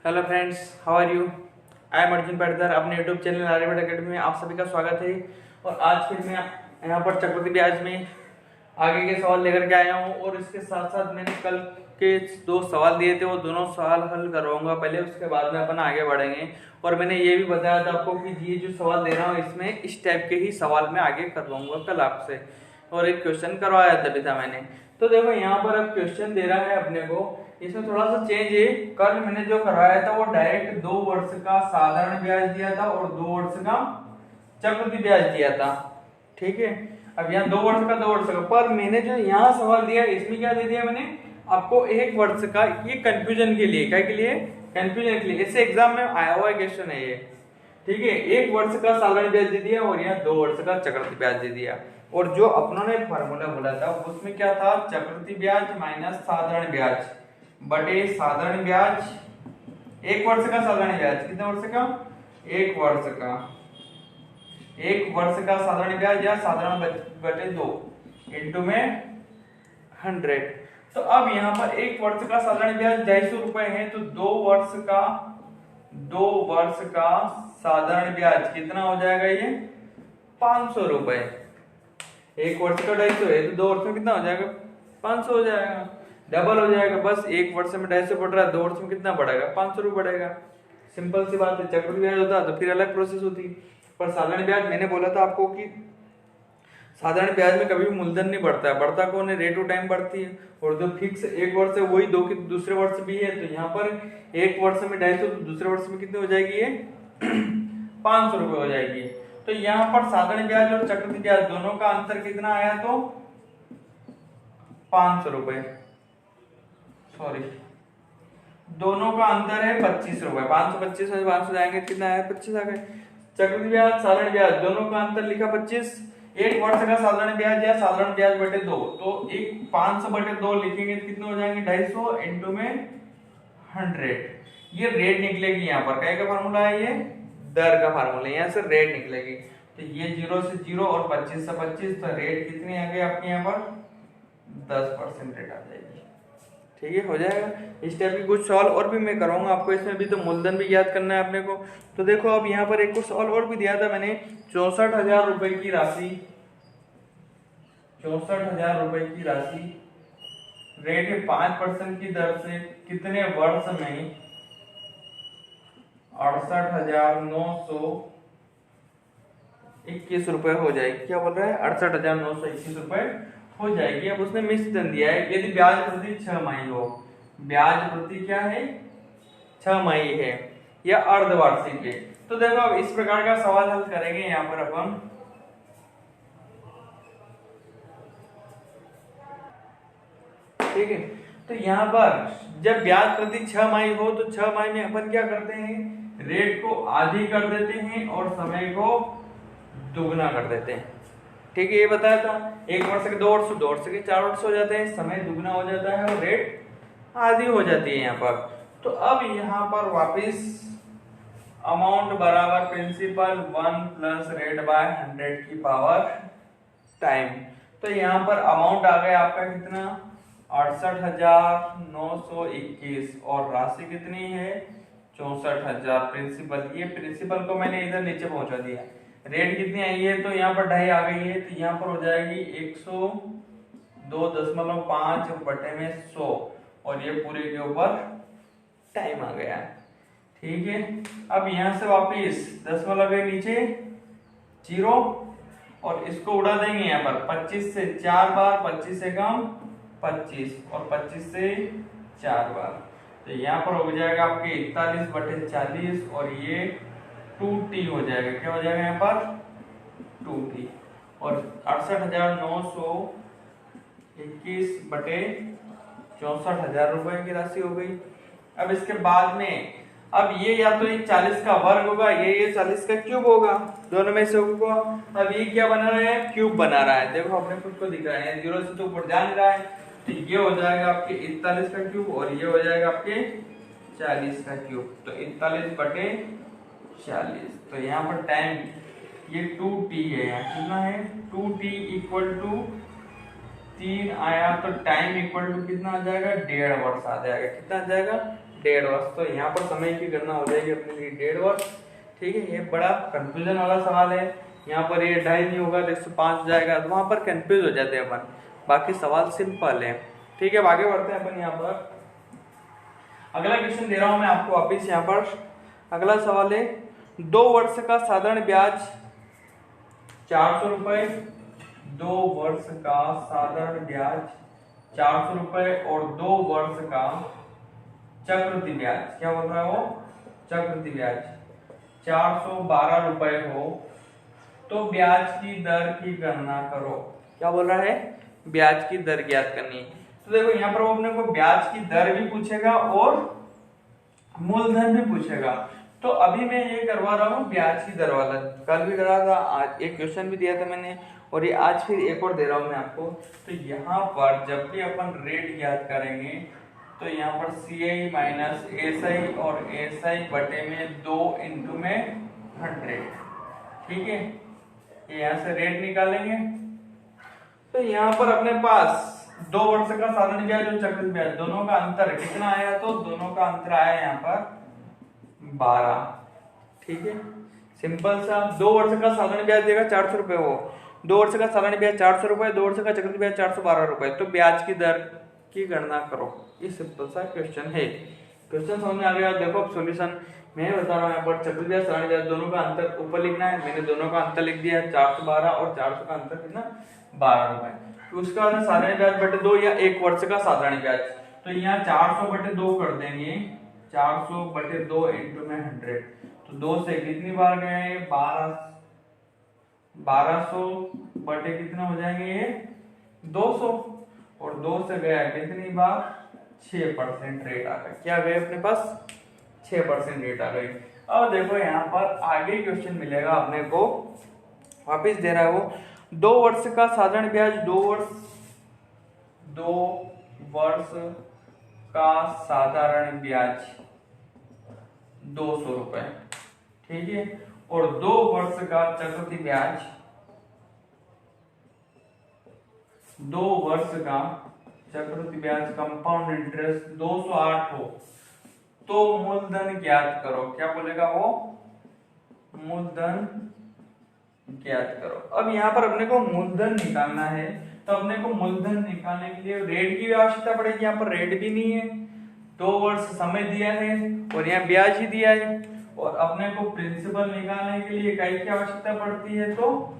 Hello friends, how are you? I am Arjun Patidar. अपने YouTube channel Aryabhata academy में आप सभी का स्वागत है। और आज फिर मैं यहाँ पर चक्रवृद्धि ब्याज में आगे के सवाल लेकर के आया हूँ। और इसके साथ साथ मैंने कल के दो सवाल दिए थे, वो दोनों सवाल हल करवाऊंगा पहले, उसके बाद में अपन आगे बढ़ेंगे। और मैंने ये भी बताया था आपको कि ये जो सवाल दे रहा हूँ इसमें इस टाइप के ही सवाल मैं आगे करवाऊंगा कल आपसे। और एक क्वेश्चन करवाया था भी था मैंने। तो देखो यहाँ पर अब क्वेश्चन दे रहा है अपने को, इसमें थोड़ा सा चेंज है। कल मैंने जो करवाया था वो डायरेक्ट 2 वर्ष का साधारण ब्याज दिया था और 2 वर्ष का चक्रवृद्धि ब्याज दिया था। ठीक है, अब यहाँ 2 वर्ष का 2 वर्ष का, पर मैंने जो यहाँ सवाल दिया इसमें क्या दे दिया मैंने आपको 1 वर्ष का। ये कंफ्यूजन के लिए, क्या के लिए? कंफ्यूजन के लिए। इससे एग्जाम में आया हुआ क्वेश्चन है ये। ठीक है, 1 वर्ष का साधारण ब्याज दे दिया और यहाँ 2 वर्ष का चक्रवृद्धि ब्याज दे दिया। और जो अपनों ने फार्मूला बोला था उसमें क्या था? चक्रवृद्धि ब्याज माइनस साधारण ब्याज बटे साधारण ब्याज। 1 वर्ष का साधारण ब्याज, कितने वर्ष का? 1 वर्ष का। 1 वर्ष का साधारण ब्याज या साधारण बटे 2 इंटू में 100। तो अब यहाँ पर 1 वर्ष का साधारण ब्याज 250 रुपए है, तो 2 वर्ष का साधारण ब्याज कितना हो जाएगा? ये 500 रुपए। 1 वर्ष का 250 है तो 2 वर्ष में कितना हो जाएगा? 500 हो जाएगा, डबल हो जाएगा। बस 1 वर्ष में 250 बढ़ रहा है, 2 वर्ष में कितना बढ़ेगा? 500 रुपये बढ़ेगा। सिंपल सी बात है। चक्रवृद्धि ब्याज होता तो फिर अलग प्रोसेस होती, पर साधारण ब्याज मैंने बोला था आपको कि साधारण ब्याज में कभी भी मूलधन नहीं बढ़ता है, बढ़ता कौन है? रेट ऑफ टाइम बढ़ती है। और जो फिक्स 1 वर्ष है वही दूसरे वर्ष भी है, तो यहाँ पर 1 वर्ष में 250 तो दूसरे वर्ष में कितनी हो जाएगी? ये 500 रुपये हो जाएगी। तो यहाँ पर साधारण ब्याज और चक्रवृद्धि ब्याज दोनों का अंतर कितना आया? तो 500 रुपए। सॉरी, दोनों का अंतर है 25 रुपए। 525 में 500 जाएंगे, कितना आया? 25 आ गए। चक्रवृद्धि ब्याज साधारण ब्याज दोनों का अंतर लिखा 25। 1 वर्ष का साधारण ब्याज या साधारण ब्याज बटे 2, तो एक 500 बटे 2 लिखेंगे तो कितने हो जाएंगे? 250 इंटू में 100। ये रेट निकलेगी। यहाँ पर क्या का फार्मूला है? ये दर का फार्मूला, यहाँ से रेट निकलेगी। तो ये 0 से 0 और 25 से 25, तो रेट कितनी आ गई आपके यहाँ पर? 10% रेट आ जाएगी। ठीक है, हो जाएगा। इस टाइप की कुछ सवाल और भी मैं कराऊंगा आपको। इसमें भी तो मूलधन भी याद करना है अपने को। तो देखो अब यहाँ पर एक सवाल और भी दिया था मैंने, 64,000 रुपए की राशि, 64,000 रुपए की राशि रेट है 5% की दर से कितने वर्ष में 68,921 रुपए हो जाएगी? क्या बोल रहा है? 68,921 रुपए हो जाएगी। अब उसने मिश्र धन दिया है, यदि ब्याज प्रति 6 माही हो। ब्याज प्रति क्या है? 6 माही है या अर्धवार्षिक है। तो देखो अब इस प्रकार का सवाल हल करेंगे यहाँ पर अपन। ठीक है, तो यहाँ पर जब ब्याज प्रति 6 माही हो तो 6 माही में अपन क्या करते हैं? रेट को आधी कर देते हैं और समय को दुगना कर देते हैं। ठीक है, ये बताया था। 1 वर्ष के 2 वर्ष, 2 वर्ष के 4 वर्ष हो जाते हैं, समय दुगना हो जाता है और रेट आधी हो जाती है यहाँ पर। तो अब यहाँ पर वापस अमाउंट बराबर प्रिंसिपल 1 प्लस रेट बाय 100 की पावर टाइम। तो यहाँ पर अमाउंट आ गया आपका कितना? 68,921 और राशि कितनी है? 64,000। प्रिंसिपल, ये प्रिंसिपल को मैंने इधर नीचे पहुंचा दिया। रेट कितनी आई है? तो यहाँ पर 2.5 आ गई है, तो यहाँ पर हो जाएगी 102.5 बटे में 100 और ये पूरे के ऊपर टाइम आ गया। ठीक है, अब यहाँ से वापिस दशमलव के नीचे 0 और इसको उड़ा देंगे यहाँ पर 25 से 4 बार, 25 से कम 25 और 25 से 4 बार। तो यहाँ पर हो जाएगा आपके 41 बटे 40 और ये 2t हो जाएगा। क्या हो जाएगा यहाँ पर? 2t। और 68,921 बटे 64,000 रुपए की राशि हो गई। अब इसके बाद में अब ये या तो 40 का वर्ग होगा, ये 40 का क्यूब होगा, दोनों में से होगा। अब ये क्या बना रहा है? क्यूब बना रहा है। देखो अपने खुद को दिख रहा है, 0 से तो ऊपर जा नहीं रहा है। तो ये हो जाएगा आपके 41 का क्यूब और ये हो जाएगा आपके 40 का क्यूब। तो 41 बटे 40। तो यहाँ पर टाइम ये 2t है, यहाँ कितना है? 2t इक्वल टू 3 आया, तो टाइम इक्वल टू कितना आ जाएगा? 1.5 वर्ष आ जाएगा। कितना आ जाएगा? 1.5 वर्ष। तो यहाँ पर समय की गणना हो जाएगी अपने लिए 1.5 वर्ष। ठीक है, ये बड़ा कंफ्यूजन वाला सवाल है। यहाँ पर ये 2.5 नहीं होगा तो 105 हो जाएगा, तो वहां पर कंफ्यूज हो जाते हैं अपन। बाकी सवाल सिंपल है। ठीक है, अब आगे बढ़ते हैं अपन। यहाँ पर अगला क्वेश्चन दे रहा हूं मैं आपको वापिस। यहाँ पर अगला सवाल है 2 वर्ष का साधारण ब्याज 400 रुपए, 2 वर्ष का साधारण ब्याज 400 रुपए और 2 वर्ष का चक्रवृद्धि ब्याज, क्या बोल रहा है वो, चक्रवृद्धि ब्याज 412 रुपए हो तो ब्याज की दर की गणना करो। क्या बोल रहा है, ब्याज की दर ज्ञात करनी। तो देखो यहाँ पर वो अपने को ब्याज की दर भी पूछेगा और मूलधन भी पूछेगा। तो अभी मैं ये करवा रहा हूँ ब्याज की दर वाला, कल भी करा था, आज एक क्वेश्चन भी दिया था मैंने, और ये आज फिर एक और दे रहा हूँ मैं आपको। तो यहाँ पर जब भी अपन रेट ज्ञात करेंगे तो यहाँ पर CI माइनस SI और SI बटे में 2 इंटू में 100। ठीक है, यहाँ से रेट निकालेंगे। तो यहाँ पर अपने पास 2 वर्ष का साधारण ब्याज और चक्रवृद्धि ब्याज दोनों का अंतर कितना आया, तो दोनों का अंतर आया यहाँ पर 12। ठीक है, सिंपल सा। 2 वर्ष का साधारण ब्याज देगा 400 रुपए, वो 2 वर्ष का साधारण ब्याज 400 रुपए, 2 वर्ष का चक्रवृद्धि ब्याज 412 रुपए, तो ब्याज की दर की गणना करो। ये सिंपल सा क्वेश्चन है। क्वेश्चन समझ में आ गया। देखो अब सॉल्यूशन मैं बता रहा हूँ। यहाँ पर चक्रवृद्धि ब्याज साधारण ब्याज दोनों का अंतर ऊपर लिखना है, मैंने दोनों का अंतर लिख दिया है 412 और 400 का अंतर कितना 12 रुपए। तो उसका साधारण ब्याज बटे 2 या 1 वर्ष का साधारण ब्याज, तो यहाँ 400 बटे 2 कर देंगे, 400 बटे 2 इंटू में 100। तो 2 से कितनी बार गए, 1200 बटे कितना हो जाएंगे ये 200, और 2 से गया कितनी बार 6% रेट आ गया। क्या गए अपने पास 6% रेट आ गई। अब देखो यहाँ पर आगे क्वेश्चन मिलेगा अपने को, वापिस दे रहा है वो 2 वर्ष का साधारण ब्याज, 2 वर्ष का साधारण ब्याज 200 रुपए। ठीक है, और 2 वर्ष का चक्रवृद्धि ब्याज, 2 वर्ष का चक्रवृद्धि ब्याज कंपाउंड इंटरेस्ट 208 हो तो मूलधन ज्ञात करो। क्या बोलेगा वो, मूलधन ज्ञात करो। अब यहाँ पर अपने को मूलधन निकालना है, तो अपने को मूलधन निकालने के लिए रेट की भी आवश्यकता पड़ेगी। यहाँ पर रेट भी नहीं है, 2 वर्ष समय दिया है और यहाँ ब्याज ही दिया है, और अपने को प्रिंसिपल निकालने के लिए इकाई की आवश्यकता पड़ती है, तो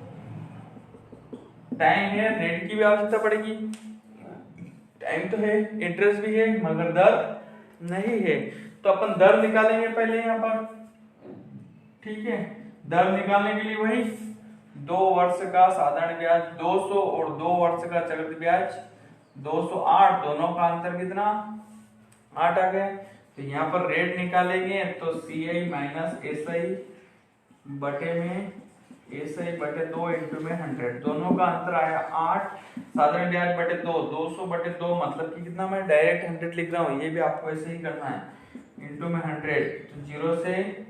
टाइम है, रेट की भी आवश्यकता पड़ेगी। टाइम तो है, इंटरेस्ट भी है, मगर दर नहीं है। तो अपन दर निकालेंगे पहले यहाँ पर। ठीक है, दर निकालने के लिए वही 2 वर्ष का साधारण ब्याज 200 और 2 वर्ष का चक्रवृद्धि ब्याज 208, दोनों का अंतर कितना 8 आ गया। तो यहाँ पर रेट निकालेंगे तो CI माइनस SI बटे में SI बटे 2 इंटू में 100, दोनों का अंतर आया 8। साधारण ब्याज बटे 2, 200 बटे 2 मतलब कि कितना, मैं डायरेक्ट 100 लिख रहा हूँ, ये भी आपको ऐसे ही करना है, इंटू में 100। तो 0 से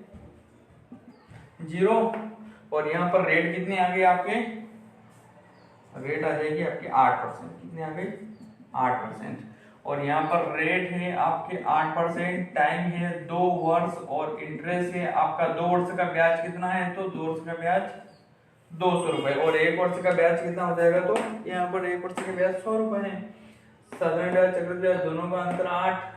0, और यहाँ पर रेट कितनी आ गई आपके, रेट आ जाएगी आपकी 8%। कितनी आ गई 8%, और यहाँ पर रेट है आपके 8%, टाइम है 2 वर्ष, और इंटरेस्ट है आपका 2 वर्ष का ब्याज कितना है, तो 2 वर्ष का ब्याज 200 रुपए, और 1 वर्ष का ब्याज कितना हो जाएगा, तो यहाँ पर 1 वर्ष का ब्याज 100 रुपए है। साधारण ब्याज चक्रवृद्धि ब्याज दोनों का अंतर 8।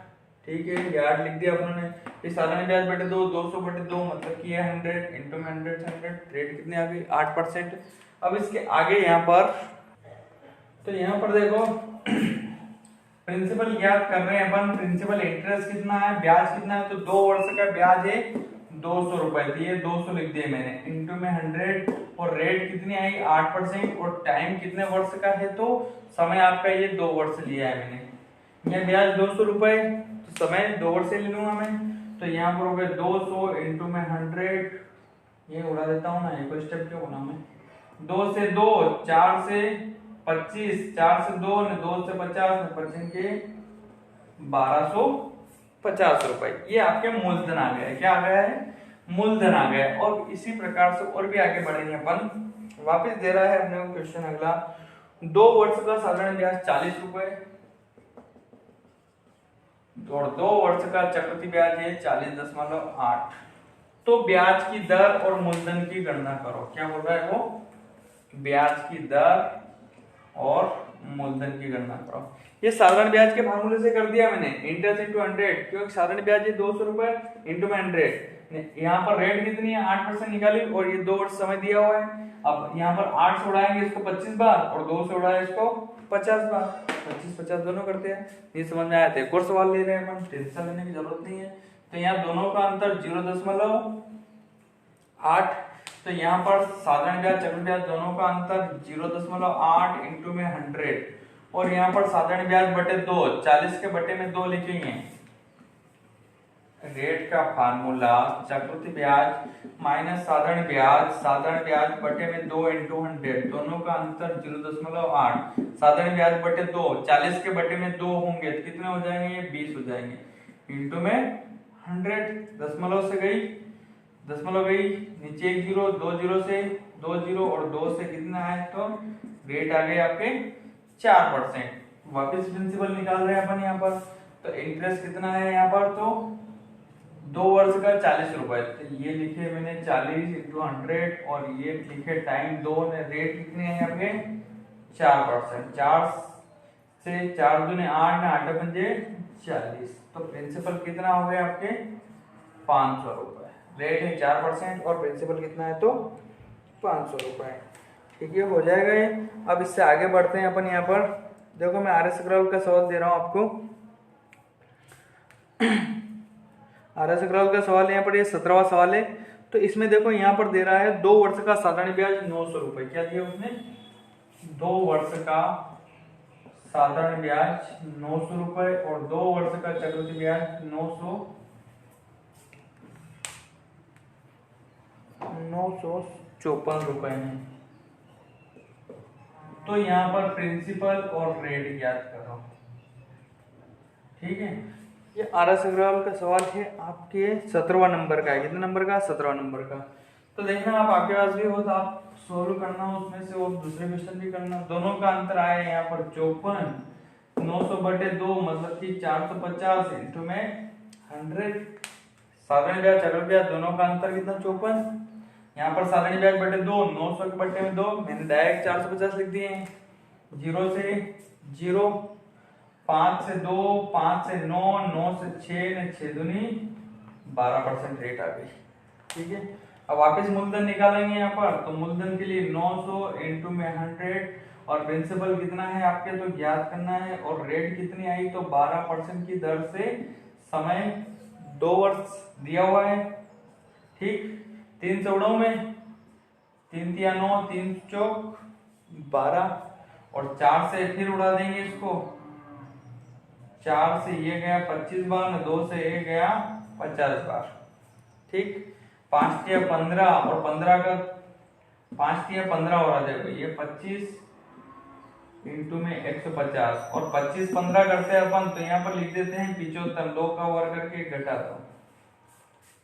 ठीक है, ये 8 लिख दिया अपने। ये साधारण ब्याज बटे 2, 200 बटे 2 मतलब कि 100 इंटू में 100, रेट कितनी आ गई 8%। अब इसके आगे यहाँ पर, तो यहाँ पर देखो प्रिंसिपल ज्ञात कर रहे हैं अपन। प्रिंसिपल इंटरेस्ट कितना है, ब्याज कितना है, तो 2 वर्ष का ब्याज है 200 रुपए दिए, 200 लिख दिए मैंने, इंटू में 100, और रेट कितनी आई 8%, और टाइम कितने वर्ष का है, तो समय आपका ये 2 वर्ष लिया है मैंने। यह ब्याज 200 रुपए, तो समय 2 वर्ष ले लूंगा मैं, तो यहाँ पर हो गए 200 इंटू में 100, ये उड़ा देता हूँ ना, ये कोई स्टेप क्यों बना मैं, 2 से 2, 4 से 25, 4 से 2 ने 2 से 50 ने 25 के 1250 रुपए, ये आपके मूलधन आ गया है। क्या आ गया है, मूलधन आ गया है। और इसी प्रकार से और भी आगे बढ़ेंगे अपन। वापस दे रहा है अपने को क्वेश्चन अगला, 2 वर्ष का साधारण ब्याज 40 रुपए, और 2 वर्ष का चक्रवृद्धि ब्याज है 40.8। तो ब्याज की दर और मूलधन की गणना करो। क्या बोल रहा है वो? ब्याज की दर और मूलधन की गणना करो। ये साधारण ब्याज के फार्मूले से कर दिया मैंने, इंटरेस्ट इंटू 100, क्योंकि साधारण ब्याज है 200 रुपए इंटू में 100। यहाँ पर रेट कितनी है 8% निकाली और ये 2 वर्ष समय दिया हुआ है। अब यहाँ पर 8 से उड़ाएंगे इसको 25 बार और 2 से उड़ाए इसको 50 बार, 25-50 दोनों करते हैं। ये समझ में आया था। एक और सवाल ले रहे हैं अपन, टेंशन लेने की जरूरत नहीं है। तो यहाँ दोनों का अंतर 0.8। तो यहाँ पर साधारण ब्याज चक्रवृद्धि ब्याज दोनों का अंतर 0.8 इंटू में 100 और यहाँ पर साधारण ब्याज बटे 2, 40 के बटे में 2 लिखेंगे। रेट का फार्मूला चक्रवृद्धि ब्याज माइनस साधारण ब्याज बटे में 2 इंटू 100, दोनों का अंतर 0.8। साधारण ब्याज बटे 2, 40 के बटे में 2 होंगे तो कितने हो जाएंगे? 20 हो जाएंगे, इंटू में 100। दशमलव से गई, दशमलव गई, नीचे 1 जीरो, 2 जीरो से 2 जीरो और 2 से कितना है? तो रेट आ गए आपके 4%। वापस प्रिंसिपल निकाल रहे हैं अपन यहाँ पर। तो इंटरेस्ट कितना है यहाँ पर? तो 2 वर्ष का 40 रुपए। तो ये लिखे मैंने 40 इंटू 100 और ये लिखे टाइम 2 ने। रेट कितने हैं यहाँ पे? 4%। 4 से 4 दूने 8 ना 8 पंजे 40। तो प्रिंसिपल कितना हो गया आपके? 500 रुपए। रेट है 4% और प्रिंसिपल कितना है? तो 500 रुपए। ठीक है, हो जाएगा ये। अब इससे आगे बढ़ते हैं अपन। यहाँ पर देखो मैं आर एस अग्रवाल का सवाल दे रहा हूँ आपको। आर एस अग्रवाल का सवाल यहाँ पर, ये 17वां सवाल है। तो इसमें देखो यहाँ पर दे रहा है 2 वर्ष का साधारण ब्याज 900 रुपए। क्या दिया उसने? 2 वर्ष का साधारण ब्याज 900 रुपए और 2 वर्ष का चक्रवृद्धि ब्याज 954 रुपए है। तो यहाँ पर प्रिंसिपल और रेट ज्ञात करो। ठीक है, ये आर एस अग्रवाल का सवाल है आपके 17वां नंबर का है। कितने नंबर का? 17वां नंबर का। तो देखना आप, आपके पास भी हो तो आप सोल्व करना उसमें से और दूसरे क्वेश्चन भी करना। दोनों का अंतर आया यहाँ पर 54, 900 बटे 2 मतलब कि 450 इंटू में 100। साधारण ब्याज चक्रवृद्धि ब्याज दोनों का अंतर कितना? 54। यहाँ पर साधारण ब्याज बटे 2, 900 के बटे में 2, मैंने डायरेक्ट 450 लिख दिए हैं। 0 से 0, 5 से 2, 5 से 9, 9 से 6 ने 6 दूनी 12% रेट आ गई। ठीक है, अब वापस मूलधन निकालेंगे यहाँ पर। तो मूलधन के लिए 900 इंटू में 100 और प्रिंसिपल कितना है आपके? तो ज्ञात करना है। और रेट कितनी आई? तो 12% की दर से। समय 2 वर्ष दिया हुआ है। ठीक, 3 से उड़ाऊ में, 3 तिया 9, 3 चौक 12 और 4 से फिर उड़ा देंगे इसको। 4 से ये गया 25 बार, 2 से ये गया 50 बार। ठीक, 5 तिया 15 और 15 का 5 तिया 15 हो रहा देखो, ये 25 इंटू में 150 और 25 15 करते हैं अपन। तो यहाँ पर लिख देते हैं 75, 2 का वर्ग करके घटा दो।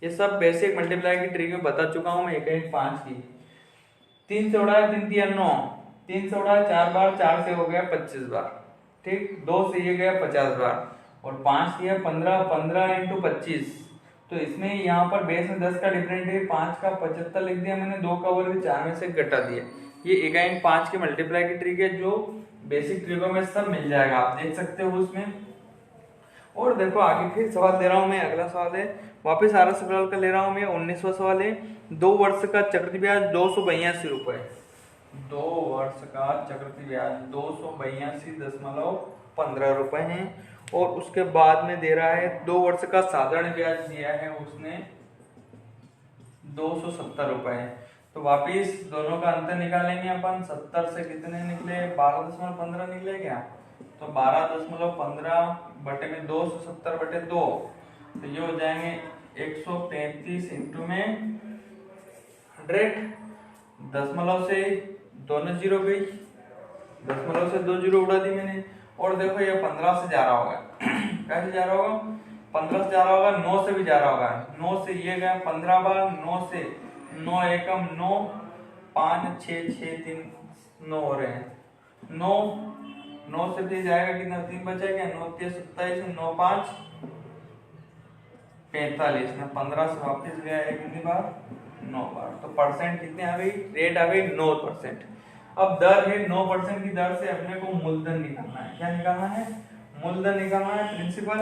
ये सब बेसिक मल्टीप्लाई की ट्रिक में बता चुका हूं मैं। 1 1 5 की 3 से उड़ाया 3 तिया 9, 3 से उड़ाया 4 बार, 4 से हो गया 25 बार। ठीक, 2 से ये गया 50 बार और 5 तिया 15, 15 इंटू 25। तो इसमें यहाँ पर बेस में 10 का डिफरेंट है, 5 का 75 लिख दिया मैंने, 2 का वर्ग 4 में से घटा दिया। ये 1 1 5 के मल्टीप्लाई की ट्रिक है जो बेसिक ट्रिकों में सब मिल जाएगा, आप देख सकते हो उसमें। और देखो आगे फिर सवाल दे रहा हूं मैं। अगला सवाल है वापस आर एस अग्रवाल का ले रहा हूं मैं। 19वां सवाल है 2 वर्ष का चक्रवृद्धि ब्याज 282 रुपए। 2 वर्ष का चक्रवृद्धि ब्याज 282.15 रुपए है। और उसके बाद में दे रहा है 2 वर्ष का साधारण ब्याज दिया है उसने 270 रुपए। तो वापिस दोनों का अंतर निकालेंगे अपन। 70 से कितने निकले? 12.15 निकले क्या? तो 12.15 बटे में 270 बटे 2, तो ये हो जाएंगे 135 इंटू में 100। दशमलव से दोनों जीरो गई, दशमलव से 2 जीरो उड़ा दी मैंने। और देखो ये 15 से जा रहा होगा कैसे जा रहा होगा? 15 से जा रहा होगा, 9 से भी जा रहा होगा। 9 से ये गया 15 बार, 9 से 9 एकम 9, 5 6 6 3 9 हो रहे हैं। 9 9 से 3 जाएगा कितना, 3 बचेगा, 9 3 27, 9 5 45 में 15 से वापस गया है कितनी बार, 9 बार। तो परसेंट कितने आ गई, रेट आ गई 9%। अब दर है 9% की दर से अपने को मूलधन निकालना है। क्या निकालना है, मूलधन निकालना है, प्रिंसिपल।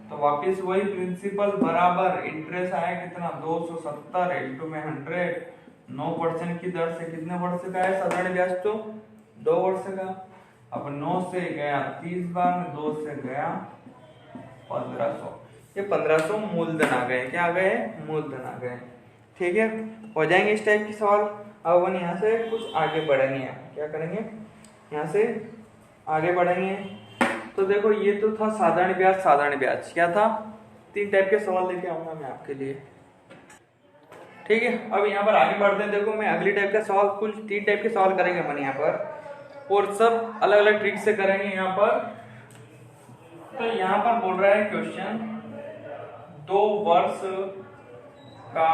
तो वापस वही प्रिंसिपल बराबर इंटरेस्ट आया कितना, 270 इंटू में 100। 9% की दर से कितने वर्ष का है साधारण ब्याज, तो 2 वर्ष का। अब 9 से गया 30 बार में, 2 से गया 1500। ये 1500 मूलधन आ गए। क्या आ गए, मूलधन आ गए। ठीक है, हो जाएंगे इस टाइप के सवाल। अब अपन यहाँ से कुछ आगे बढ़ेंगे। क्या करेंगे, यहाँ से आगे बढ़ेंगे। तो देखो ये तो था साधारण ब्याज। साधारण ब्याज क्या था, 3 टाइप के सवाल लेके आऊंगा मैं आपके लिए। ठीक है, अब यहाँ पर आगे बढ़ते हैं। देखो मैं अगली टाइप का सवाल, कुल 3 टाइप के सवाल करेंगे अपन यहाँ पर, और सब अलग अलग ट्रिक से करेंगे यहाँ पर। तो यहाँ पर बोल रहा है क्वेश्चन, 2 वर्ष का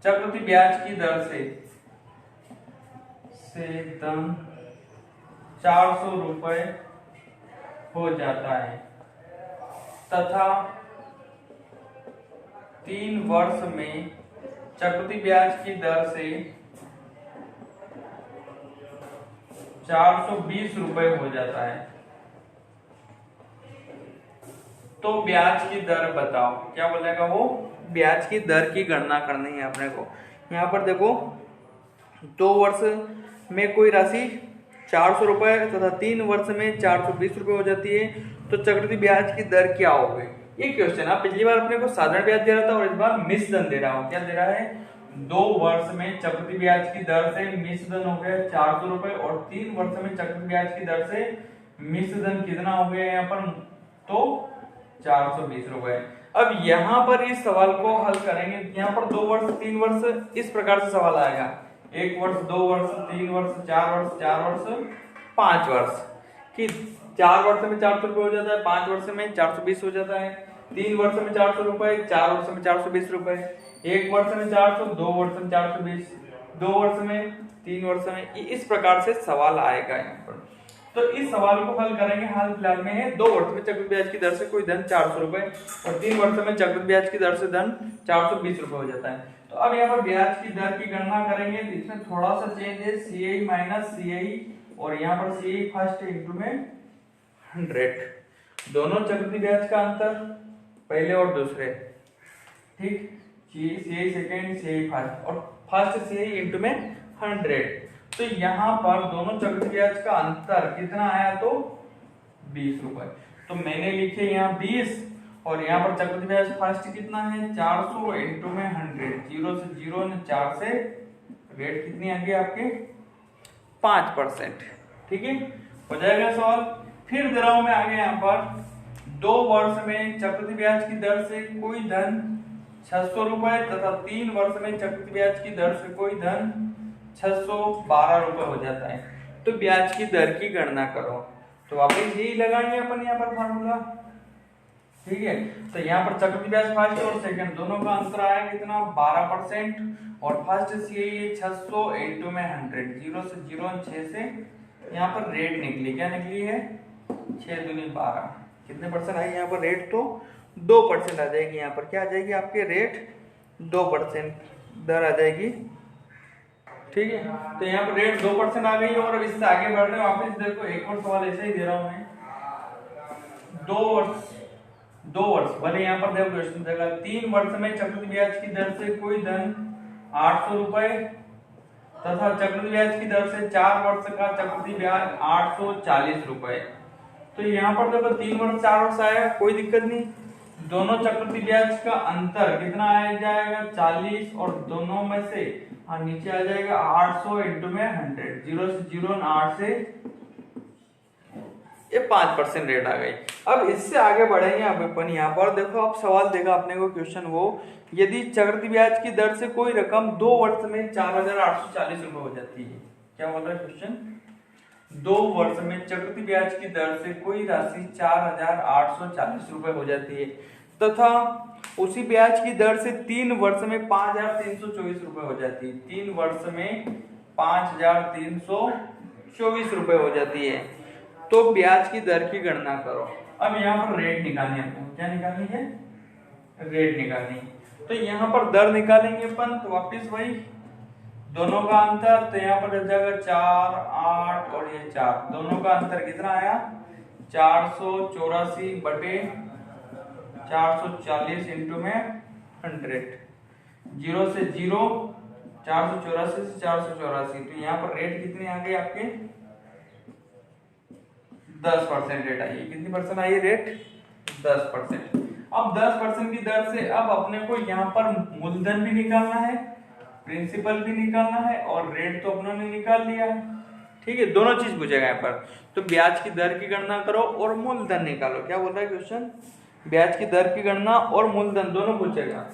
चक्रवृद्धि ब्याज की दर से धन 400 रुपए हो जाता है तथा 3 वर्ष में चक्रवृद्धि ब्याज की दर से 420 रुपए हो जाता है, तो ब्याज की दर बताओ। क्या बोलेगा वो, ब्याज की दर की गणना करनी है अपने को। यहाँ पर देखो 2 वर्ष में कोई राशि 400 रुपए तथा 3 वर्ष में 420 रुपए हो जाती है, तो चक्रवृद्धि ब्याज की दर क्या होगी। ये क्वेश्चन है, पिछली बार अपने को साधारण ब्याज दे रहा था और इस बार मिश्र धन दे रहा हूँ। क्या दे रहा है, 2 वर्ष में चक्रवृद्धि ब्याज की दर से मिश्र धन हो गया 400 रुपए, और 3 वर्ष में चक्रवृद्धि ब्याज की दर से मिश्र धन कितना हो गया यहाँ पर, तो 420 रुपए। अब यहाँ पर इस सवाल को हल करेंगे। यहाँ पर 2 वर्ष 3 वर्ष इस प्रकार से सवाल आएगा, 1 वर्ष 2 वर्ष 3 वर्ष 4 वर्ष 4 वर्ष 5 वर्ष कि 4 वर्ष में 400 रुपए हो जाता है, 5 वर्ष में 420 हो जाता है, 3 वर्ष में 400 रुपए, 4 वर्ष में 420 रुपए, 1 वर्ष में 400, 2 वर्ष में 420, 2 वर्ष में, 3 वर्ष में। इस प्रकार से सवाल आएगा यहाँ पर। तो इस सवाल को हल करेंगे। हाल फिलहाल में है 2 वर्ष में चक्रवृद्धि ब्याज की दर से कोई धन 400 रुपए और 3 वर्ष में चक्रवृद्धि ब्याज की दर से धन 420 रुपए हो जाता है। तो अब यहाँ पर ब्याज की दर की गणना करेंगे। तो इसमें थोड़ा सा चेंज है, CI माइनस CI, और यहाँ पर CI फर्स्ट इंटू में 100। दोनों चक्रवृद्धि ब्याज का अंतर, पहले और दूसरे। ठीक, CI सेकेंड, CI फर्स्ट, और फर्स्ट CI इंटू में 100। तो यहाँ पर दोनों चक्रवृद्धि ब्याज का अंतर कितना आया, तो 20 रुपए। तो मैंने लिखे यहाँ 20, और यहाँ पर चक्रवृद्धि ब्याज फर्स्ट कितना है, 400 इंटू में 100। 0 से 0 ने 4 से, रेट कितनी आ गई आपके, 5%। ठीक है, हो जाएगा सवाल। फिर दे रहा हूं मैं आगे यहाँ पर, 2 वर्ष में चक्रवृद्धि ब्याज की दर से कोई धन 600 रुपए तथा 3 वर्ष में चक्रवृद्धि ब्याज की दर से कोई धन 612 रुपए हो जाता है, तो ब्याज की दर की गणना करो। तो वापस यही लगाएंगे अपन यहाँ पर फार्मूला। ठीक है, तो यहाँ पर चक्रवृद्धि ब्याज फर्स्ट और सेकंड दोनों का अंतर आया कितना, 12%, और फर्स्ट CI 600 इंटू में 100। 0 से 0, 6 से यहाँ पर रेट निकली। क्या निकली है, 6 दूनी 12। कितने परसेंट आई यहाँ पर रेट, तो 2% आ जाएगी। यहाँ पर क्या आ जाएगी आपके रेट, 2% दर आ जाएगी। ठीक है, तो यहाँ पर रेट 2% आ गई। और अब इससे आगे बढ़ रहे हैं वापस। देखो एक और सवाल ऐसा ही दे रहा हूं मैं, 2 वर्ष भले यहाँ पर देखो क्वेश्चन देगा, 3 वर्ष में चक्रवृद्धि ब्याज की दर से कोई धन 800 रुपए तथा चक्रवृद्धि ब्याज की दर से 4 वर्ष का चक्रवृद्धि ब्याज 840 रुपए। तो यहाँ पर देखो 3 वर्ष 4 वर्ष आया, कोई दिक्कत नहीं। दोनों चक्रवृद्धि ब्याज का अंतर कितना आ जाएगा, 40, और दोनों में से नीचे आ जाएगा 800 इंटू में 100। 0 से 0, 8 से, ये 5% रेट आ गई। अब इससे आगे बढ़ेंगे। अब अपन यहाँ पर देखो, अब सवाल देगा अपने को क्वेश्चन वो, यदि चक्रवृद्धि ब्याज की दर से कोई रकम 2 वर्ष में 4840 रुपए हो जाती है। क्या बोल रहा है क्वेश्चन, 2 वर्ष में चक्रवृद्धि ब्याज की दर से कोई राशि 4840 रुपए हो जाती है तथा उसी ब्याज की दर से 3 वर्ष में 5324 रुपए हो जाती है। 3 वर्ष में 5324 24 रुपए हो जाती है। तो ब्याज की दर की गणना करो। अब यहाँ पर रेट निकालनी है आपको। क्या निकालनी है? रेट निकालनी है। तो यहाँ पर दर निकालेंगे अपन, तो वापिस वही दोनों का अंतर, तो यहाँ पर जाएगा 4, 8 और ये 4, दोनों का अंतर कितना आया? 484 बटे 440 इंटू में 100, 0 से 0, 484 से 484, तो यहाँ पर रेट कितनी आ गई आपके? 10% रेट आई। कितनी परसेंट आई रेट? 10%। अब 10% की दर से अब अपने को यहाँ पर मूलधन भी निकालना है, प्रिंसिपल भी निकालना है, और रेट तो अपनों ने निकाल लिया है। ठीक है, दोनों चीज पूछेगा यहाँ पर। तो ब्याज की दर की गणना करो और मूलधन निकालो। क्या बोल रहा है क्वेश्चन? ब्याज की दर की गणना और मूलधन दोनों पूछेगा,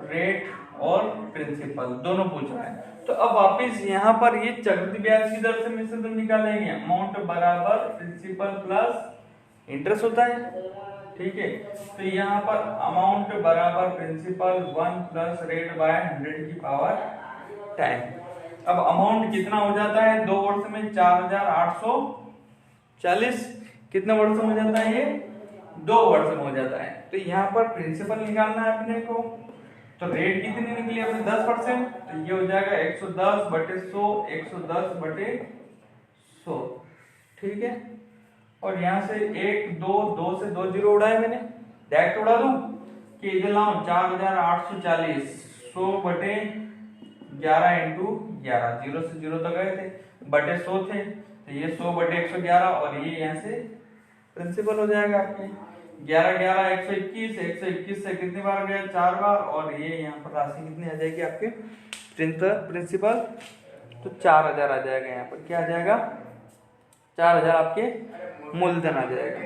रेट और प्रिंसिपल दोनों पूछ रहा है। तो अब वापिस यहाँ पर ये चक्रवृद्धि ब्याज की दर से मिश्रित निकालेंगे। अमाउंट बराबर प्रिंसिपल प्लस इंटरेस्ट होता है। ठीक है, तो यहाँ पर अमाउंट बराबर प्रिंसिपल 1 प्लस रेट बाय 100 की पावर 10। अब अमाउंट कितना हो जाता है 2 वर्ष में? 4840। कितने वर्ष में हो जाता है ये? 2 वर्ष में हो जाता है। तो यहाँ पर प्रिंसिपल निकालना है अपने को। तो रेट कितनी निकली अपने? 10%, तो ये हो जाएगा 110 बटे 100, 110 बटे 100। ठीक है, और यहाँ से 1 2 2 से 2 जीरो उड़ाए मैंने, डायरेक्ट उड़ा दूं कि इधर लाऊं? 4840, 100 बटे 11 इंटू 11, 0 से 0 तक गए थे, बटे 100 थे, तो ये 100 बटे 111, और ये यहाँ से प्रिंसिपल हो जाएगा आपके 11 11 121, 121 से कितनी बार गया? 4 बार, और ये यहाँ पर राशि कितनी आ जाएगी आपके प्रिंसिपल? तो 4000 आ जाएगा। यहाँ पर क्या आ जाएगा? 4000 आपके मूलधन आ जाएगा।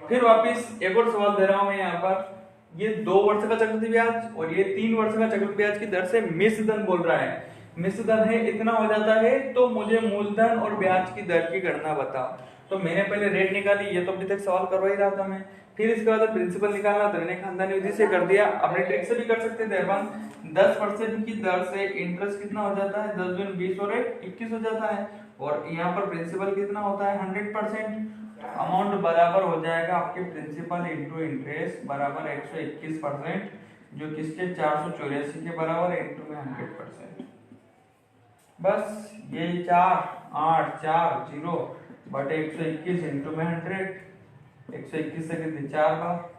फिर वापिस एक और सवाल दे रहा हूं मैं यहाँ पर। ये 2 वर्ष का चक्रवृद्धि ब्याज और ये 3 वर्ष का चक्रवृद्धि ब्याज की दर से मिश्र धन बोल रहा है। मिश्र धन है इतना हो जाता है, तो मुझे मूलधन और ब्याज की दर की गणना बताओ। तो मैंने पहले रेट निकाली, ये तो अभी तक सवाल करवा ही रहा था मैं। फिर इसके बाद प्रिंसिपल निकालना, तो मैंने खानदानी विधि से कर दिया। अपने ट्रिक से भी कर सकते थे अपन। 10% की दर से इंटरेस्ट कितना हो जाता है? 10 दूनी 20 और 21 हो जाता है, और यहाँ पर प्रिंसिपल कितना होता है? 100%। अमाउंट बराबर हो जाएगा आपके प्रिंसिपल इंटू इंटरेस्ट बराबर 121%, जो किसके? 484 के बराबर, इंटू में 100%। बस ये 4 8 4 0 बटे 121 इंटू में 100, 121 से कितने? 4 बार,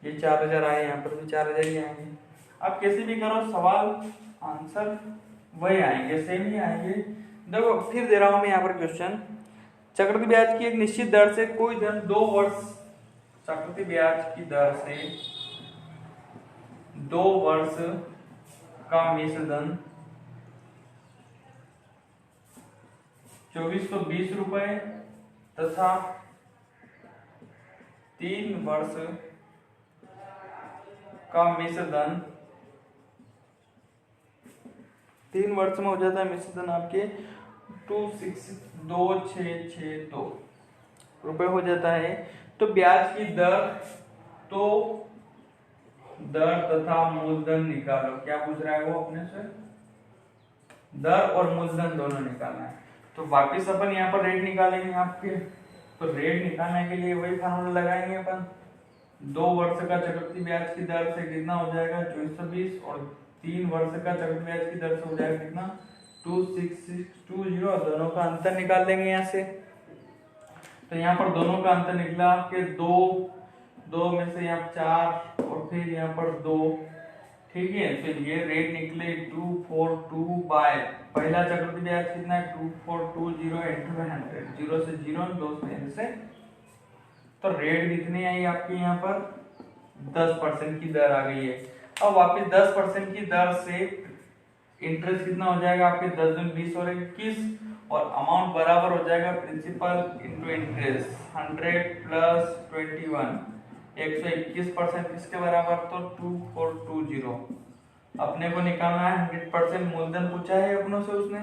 ये 4000 आए, यहाँ पर भी 4000 ही आएंगे। आप कैसे भी करो, सवाल आंसर वही आएंगे, सेम ही आएंगे। देखो फिर दे रहा हूं मैं यहाँ पर क्वेश्चन। चक्रवृद्धि ब्याज की एक निश्चित दर से कोई धन 2 वर्ष, चक्रवृद्धि ब्याज की दर से 2 वर्ष का मिश्र धन 2420 रुपए तथा 3 वर्ष का मिश्र धन 3 वर्ष में हो जाता है मिश्र धन आपके 262662 रुपए हो जाता है। तो ब्याज की दर, तो दर तथा मूलधन निकालो। क्या पूछ रहा है वो अपने से? दर और मूलधन दोनों निकालना है। तो वापिस अपन यहाँ पर रेट निकालेंगे आपके। तो रेट निकालने के लिए वही फार्मूला लगाएंगे अपन। 2 वर्ष का चक्रवृद्धि ब्याज की दर से कितना हो जाएगा? 2420, और 3 वर्ष का चक्रवृद्धि ब्याज की दर से हो जाएगा कितना? 26620। दोनों का अंतर निकाल देंगे यहाँ से। तो यहाँ पर दोनों का अंतर निकला आपके 2 में से यहाँ 4 और फिर यहाँ पर 2। ठीक है, तो ये रेट निकले 242 बाय पहला चक्रवृद्धि ब्याज कितना है? 2420 इंटू 100, 0 से 0, 2 से। तो रेट कितनी आई आपकी यहाँ पर? 10% की दर आ गई है। अब वापिस 10% की दर से इंटरेस्ट कितना हो जाएगा आपके? 10 दूनी 20 और 21, और अमाउंट बराबर हो जाएगा प्रिंसिपल इंटू इंटरेस्ट 100 प्लस 21, 121% किसके बराबर? तो 2420। अपने को निकालना है 100% मूलधन पूछा है अपनों से उसने।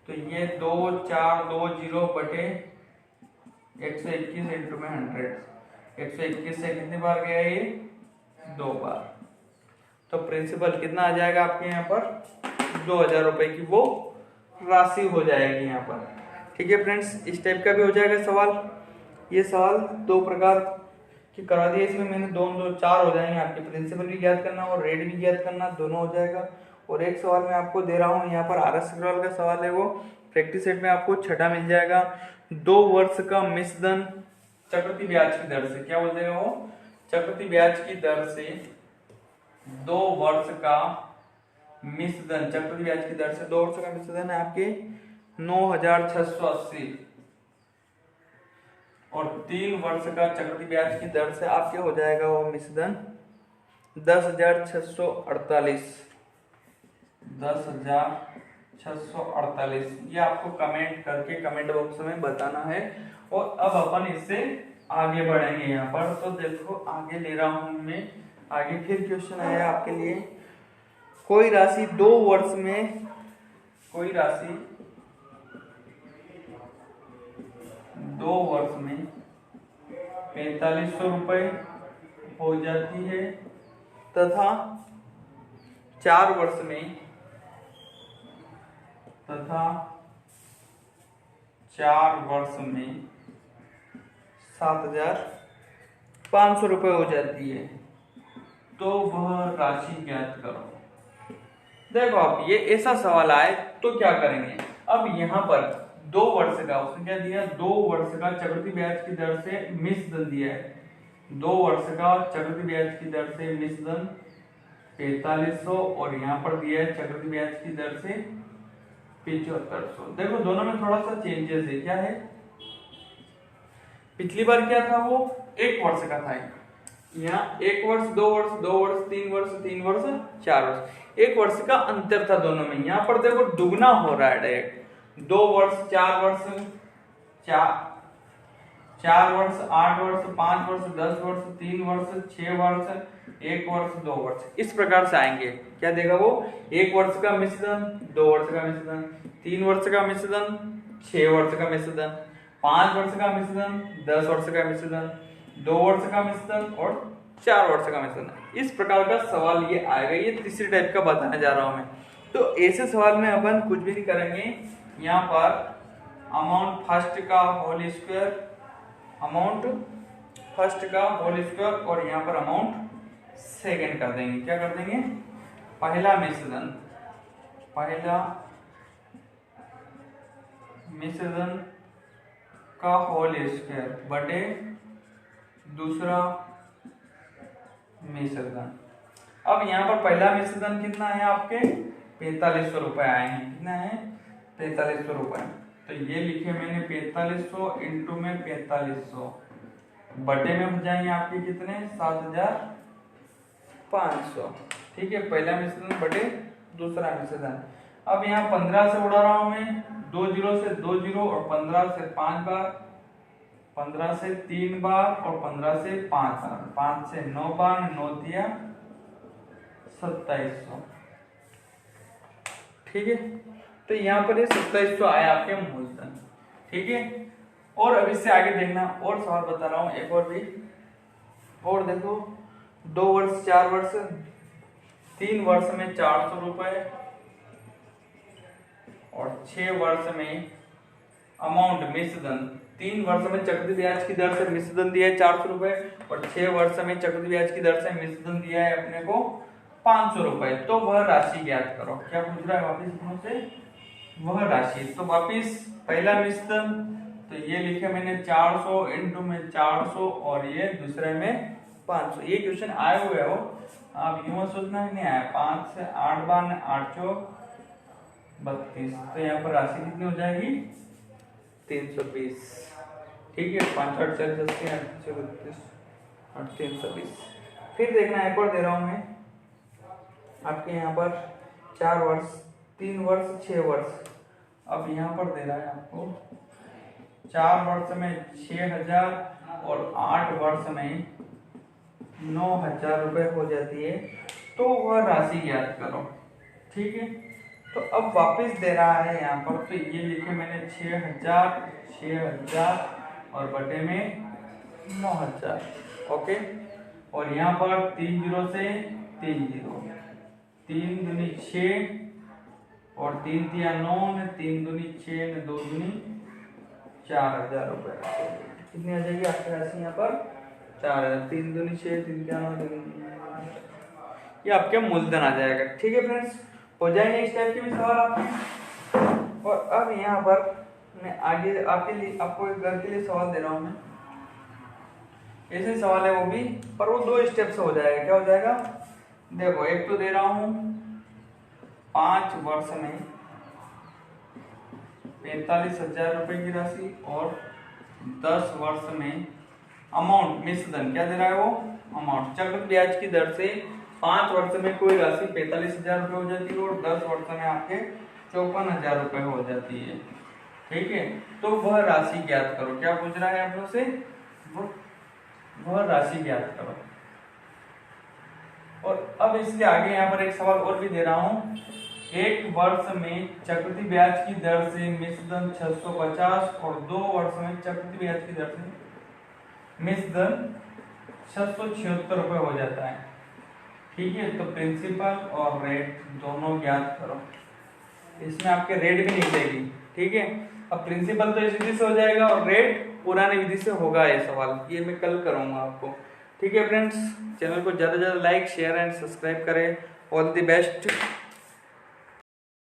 तो ये 2420 बटे 121 इंटू में 100, 121 से कितनी बार गया ये? 2 बार। तो प्रिंसिपल कितना आ जाएगा आपके यहाँ पर? 2000 रुपए की वो राशि हो जाएगी यहाँ पर। ठीक है फ्रेंड्स, इस टाइप का भी हो जाएगा सवाल। ये सवाल दो प्रकार के करा दिए, इसमें मैंने दो चार हो जाएंगे आपके, प्रिंसिपल भी ज्ञात करना और रेट भी ज्ञात करना, दोनों हो जाएगा। और एक सवाल मैं आपको दे रहा हूँ यहाँ पर RS अग्रवाल का सवाल है, वो प्रैक्टिस सेट में आपको छठा मिल जाएगा। 2 वर्ष का मिश्रधन चक्रवृद्धि ब्याज की दर से, क्या बोल देगा वो, चक्रवृद्धि ब्याज की दर से 2 वर्ष का मिश्रधन, चक्रवृद्धि ब्याज की दर से 2 वर्ष का मिश्रधन है आपके 9680 और 3 वर्ष का चक्रवृद्धि ब्याज की दर से आपके हो जाएगा वो मिश्रधन 10,648। 10,648 ये आपको कमेंट करके कमेंट बॉक्स में बताना है। और अब अपन इससे आगे बढ़ेंगे यहाँ पर। तो देखो आगे ले रहा हूं मैं, आगे फिर क्वेश्चन आया आपके लिए, कोई राशि 2 वर्ष में, कोई राशि 2 वर्ष में 4500 रुपए हो जाती है तथा 4 वर्ष में 7,500 रुपए हो जाती है, तो वह राशि ज्ञात करो। देखो आप ये ऐसा सवाल आए तो क्या करेंगे, अब यहाँ पर 2 वर्ष का उसने क्या दिया, 2 वर्ष का चक्रवृद्धि ब्याज की दर से मिश्रधन दिया है, 2 वर्ष का चक्रवृद्धि ब्याज की दर से मिश्रधन 4500 और यहाँ पर दिया है चक्रवृद्धि ब्याज की दर से 7500। देखो दोनों में थोड़ा सा चेंजेस है, क्या है, पिछली बार क्या था वो 1 वर्ष का था, यहाँ 1 वर्ष 2 वर्ष 2 वर्ष 3 वर्ष 3 वर्ष 4 वर्ष, 1 वर्ष का अंतर था दोनों में। यहाँ पर देखो दुगना हो रहा है डायरेक्ट, 2 वर्ष 4 वर्ष 4 वर्ष 8 वर्ष 5 वर्ष 10 वर्ष 3 वर्ष 6 वर्ष 1 वर्ष 2 वर्ष, इस प्रकार से आएंगे। क्या देगा वो, 1 वर्ष का मिश्रधन 2 वर्ष का मिश्रधन, 3 वर्ष का मिश्रधन 6 वर्ष का मिश्रधन, 5 वर्ष का मिश्रधन 10 वर्ष का मिश्रधन, 2 वर्ष का मिश्रधन और 4 वर्ष का मिश्रधन। इस प्रकार का सवाल ये आएगा, ये तीसरी टाइप का बताने जा रहा हूं मैं। तो ऐसे सवाल में अपन कुछ भी नहीं करेंगे, यहाँ पर अमाउंट फर्स्ट का होल स्क्वायर, अमाउंट फर्स्ट का होल स्क्वायर और यहाँ पर अमाउंट सेकेंड कर देंगे। क्या कर देंगे, पहला मिश्रधन का होल स्क्वायर बटे दूसरा मिश्रधन। अब यहाँ पर पहला मिश्रधन कितना है आपके 4500 रुपए आए हैं, कितना है 4500 रुपए, तो ये लिखे मैंने 4500 इंटू में 4500 बटे में हो जाएंगे आपके कितने 7500। ठीक है, पहला मिश्रधन बटे दूसरा मिश्रधन। अब यहाँ 15 से उड़ा रहा हूं मैं, 2 जीरो से 2 जीरो और 15 से 5 बार, 15 से 3 बार और 15 से 5 बार, 5 से 9 बार, 9 दिया 2700। ठीक है, तो यहाँ पर ये 2700 आया आपके मूलधन। ठीक है, और अब इससे आगे देखना और सवाल बता रहा हूं एक और भी, और देखो 2 वर्ष 4 वर्ष 3 वर्ष में 400 रुपए और 6 वर्ष में अमाउंट मिश्रधन, 3 वर्ष में चक्रवृद्धि ब्याज की दर से मिश्रधन दिया है 400 रुपए और 6 वर्ष में चक्रवृद्धि ब्याज की दर से मिश्रधन दिया है अपने को 500 रुपए, तो वह राशि ज्ञात करो। क्या पूछ रहा है वापिस मुझसे, वह राशि। तो वापिस पहला मिश्रधन, तो ये लिखे मैंने 400 इंटू में 400 और ये दूसरे में 500। ये क्वेश्चन आए हुए हो, आप यूं सोचना नहीं आया, 5 से 8 बार 8 चौक 32, तो यहाँ पर राशि कितनी हो जाएगी 320। ठीक है, 5 8 4 10 32 और 320। फिर देखना एक और दे रहा हूं मैं आपके यहाँ पर 4 वर्ष 3 वर्ष 6 वर्ष। अब यहाँ पर दे रहा है आपको 4 वर्ष में 6000 और 8 वर्ष में 9000 रुपए हो जाती है, तो वह राशि ज्ञात करो। ठीक है, तो अब वापस दे रहा है यहाँ पर, तो ये लिखे मैंने 6000 और बटे में 9000। ओके, और यहाँ पर 3 जीरो से 3 जीरो, 3 दूनी 6 और 3 तिया 9 ने 3 दूनी 6 ने 2 दूनी 4000 रुपये। कितनी आ जाएगी आपकी राशि यहाँ पर 4000, 3 दूनी 6 3 तिया 9, ये आपके मूलधन आ जाएगा। ठीक है फ्रेंड्स, हो जाएंगे इस टाइप के भी सवाल आपके। और अब यहाँ पर मैं आगे आपके लिए आपको एक घर के लिए सवाल दे रहा हूँ मैं, ऐसे सवाल है वो भी, पर वो 2 स्टेप से हो जाएगा। क्या हो जाएगा देखो, एक तो दे रहा हूँ 5 वर्ष में 45,000 रुपए की राशि और 10 वर्ष में अमाउंट मिश्रधन, क्या दे रहा है वो अमाउंट, चक्रवृद्धि ब्याज की दर से 5 वर्ष में कोई राशि 45,000 रुपये हो जाती है और 10 वर्ष में आपके 54,000 रुपये हो जाती है। ठीक है, तो वह राशि ज्ञात करो। क्या पूछ रहा है आप लोग से, वह राशि ज्ञात करो। और अब इसके आगे यहाँ पर एक सवाल और भी दे रहा हूँ, 1 वर्ष में चक्रवृद्धि ब्याज की दर से मिश्रधन 650 और 2 वर्ष में चक्रवृद्धि ब्याज की दर से मिश्रधन 676 रुपये हो जाता है। ठीक है, तो प्रिंसिपल और रेट दोनों ज्ञात करो। इसमें आपके रेट भी निकलेगी। ठीक है, अब प्रिंसिपल तो इस विधि से हो जाएगा और रेट पुरानी विधि से होगा। ये सवाल ये मैं कल करूंगा आपको। ठीक है फ्रेंड्स, चैनल को ज़्यादा से ज़्यादा लाइक शेयर एंड सब्सक्राइब करें। All the best.